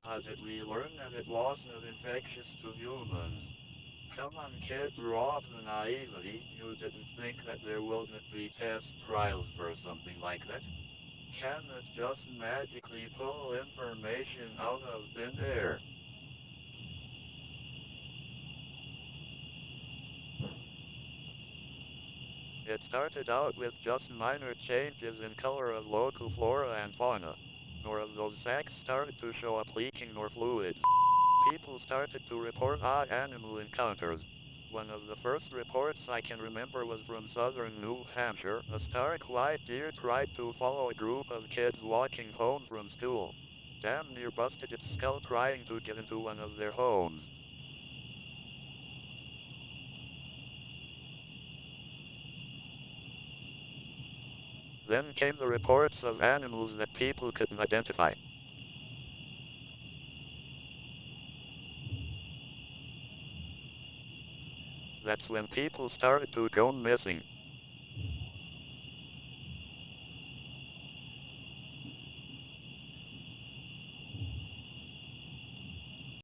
How did we learn that it wasn't infectious to humans? Come on, kid, drop the naivety. You didn't think that there wouldn't be test trials for something like that? Can it just magically pull information out of thin air? It started out with just minor changes in color of local flora and fauna. Nor of those sacs started to show up leaking nor fluids. People started to report odd animal encounters. One of the first reports I can remember was from southern New Hampshire. A stark white deer tried to follow a group of kids walking home from school. Damn near busted its skull trying to get into one of their homes. Then came the reports of animals that people couldn't identify. That's when people started to go missing.